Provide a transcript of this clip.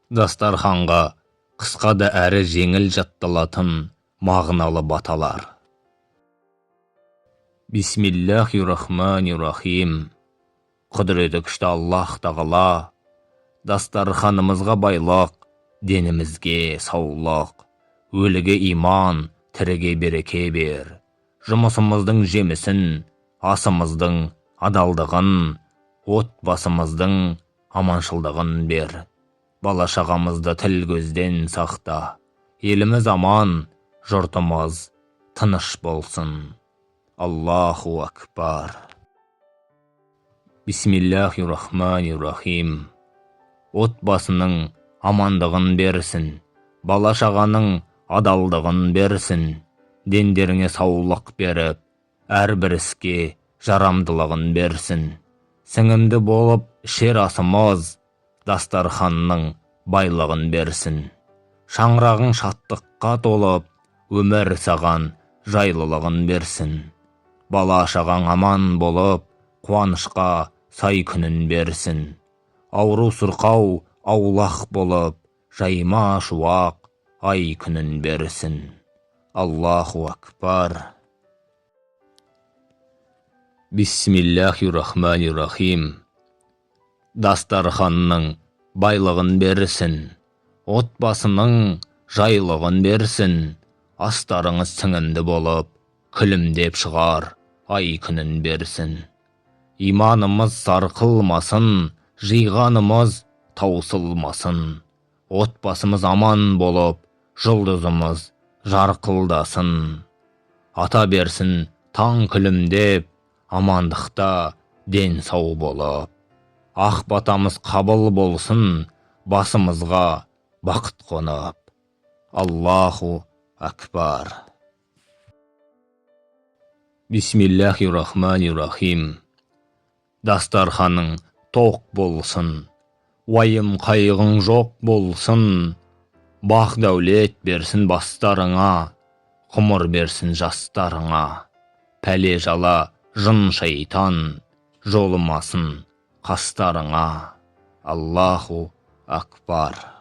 Дастарханға қысқа да әрі жеңіл жатталатын мағыналы баталар. Бисмиллахир-рахманир-рахим. Құдіреті күшті Аллах тағала дастарханымызға байлық, денімізге саулық, өліге иман, тіріге береке бер. Жұмысымыздың жемісін, асымыздың адалдығын, отбасымыздың аманшылдығын бер. Бала-шағамызды тіл көзден сақта. Еліміз аман, жұртымыз тыныш болсын. Аллаху акбар. Бисмиллахир-рахманир-рахим. Отбасының амандығын берсін, бала-шағаның адалдығын берсін, дендеріңе саулық беріп, әрбір іске жарамдылығын берсін. Сіңімді болып ішер асымыз, дастарханның байлығын берсін. Шаңырағың шаттыққа толып, өмір саған жайлылығын берсін. Бала-шағаң аман болып, қуанышқа сай күнін берсін. Ауру сұрқау аулақ болып, жайма шуақ ай күнін берсін. Аллаху акбар. Бисмиллахир-рахманир-рахим. Дастарханның байлығын берсін, отбасының жайлығын берсін. Астарыңыз сіңімді болып, күлімдеп шығар ай күнін берсін. Иманымыз сарқылмасын, жиғанымыз таусылмасын. Отбасымыз аман болып, жұлдызымыз жарқылдасын. Ата берсін таң күлімдеп, амандықта ден сау болып. Ақ батамыз қабыл болсын, басымызға бақыт қонып. Аллаху акбар. Бисмиллахир-рахманир-рахим. Дастарханың тоқ болсын, уайым қайғың жоқ болсын. Бақ дәулет берсін бастарыңа, ғұмыр берсін жастарыңа. Пәле жала жын шайтан жолымасын қастарыңа. Аллаху акбар.